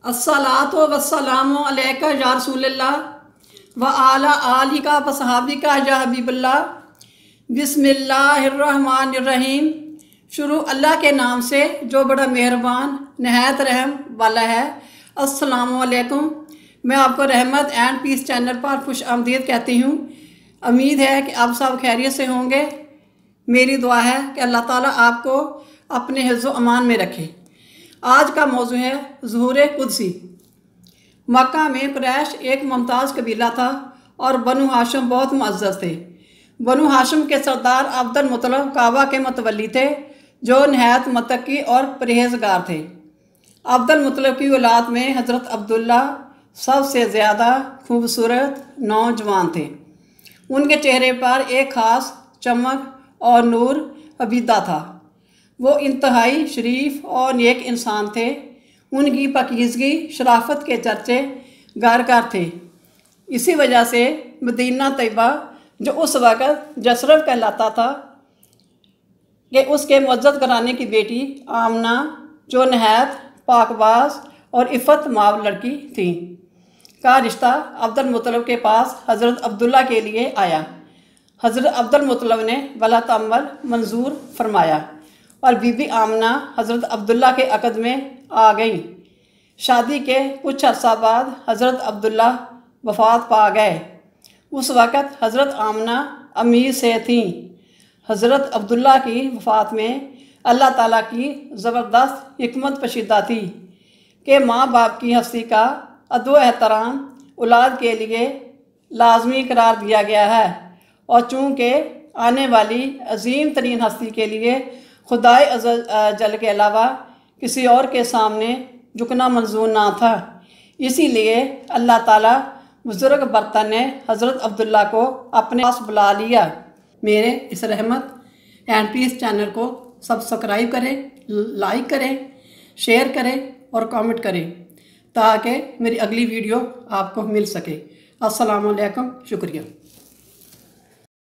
अस्सलातु वस्सलामु अलैका या रसूलल्लाह व आला आलिका व सहाबिका या हबीबल्लाह। बिस्मिल्लाहिर्रहमानिर्रहीम। शुरू अल्लाह के नाम से जो बड़ा मेहरबान नहायत रहम वाला है। अस्सलामु अलैकुम। मैं आपको रहमत एंड पीस चैनल पर खुश आमदीद कहती हूँ। उम्मीद है कि आप सब खैरियत से होंगे। मेरी दुआ है कि अल्लाह ताला आपको अपने हिफ्ज़ व अमान में रखे। आज का मौजू है ज़ुहूर कुदसी। मक्का में कुरैश एक मुमताज़ कबीला था और बनु हाशिम बहुत मुअज़्ज़ज़ थे। बनु हाशिम के सरदार अब्दुल मुत्तलिब काबा के मतवली थे, जो नहायत मुत्तकी और परहेज़गार थे। अब्दुल मुत्तलिब की औलाद में हज़रत अब्दुल्ला सबसे ज़्यादा खूबसूरत नौजवान थे। उनके चेहरे पर एक ख़ास चमक और नूर अबीदा था। वो इंतहाई शरीफ और नेक इंसान थे। उनकी पाकीज़गी शराफत के चर्चे घर घर थे। इसी वजह से मदीना तैयबा, जो उस वक़्त जसरफ कहलाता था, कि उसके मुअज़्ज़ज़ घराने की बेटी आमना, जो नहायत पाकबाज और इफ़्फ़त माब लड़की थी, का रिश्ता अब्दुल मुत्तलिब के पास हज़रत अब्दुल्ला के लिए आया। हज़रत अब्दुल मुत्तलिब ने वलात अमल मंजूर फरमाया और बीबी आमना हज़रत अब्दुल्ला के अक़द में आ गई। शादी के कुछ अर्सा बाद हज़रत अब्दुल्ला वफ़ात पा गए। उस वक़्त हज़रत आमना अमीर से थीं। हज़रत अब्दुल्ला की वफ़ात में अल्लाह ताला की ज़बरदस्त हिकमत पशीदा थी कि माँ बाप की हस्ती का अदब एहतराम औलाद के लिए लाजमी करार दिया गया है, और चूँकि आने वाली अजीम तरीन हस्ती के लिए खुदाए जल के अलावा किसी और के सामने झुकना मंजूर ना था, इसीलिए अल्लाह ताला बुज़ुर्ग बर्तन ने हज़रत अब्दुल्ला को अपने पास बुला लिया। मेरे इस रहमत एंड पीस चैनल को सब्सक्राइब करें, लाइक करें, शेयर करें और कमेंट करें, ताकि मेरी अगली वीडियो आपको मिल सके। अस्सलामु अलैकुम। शुक्रिया।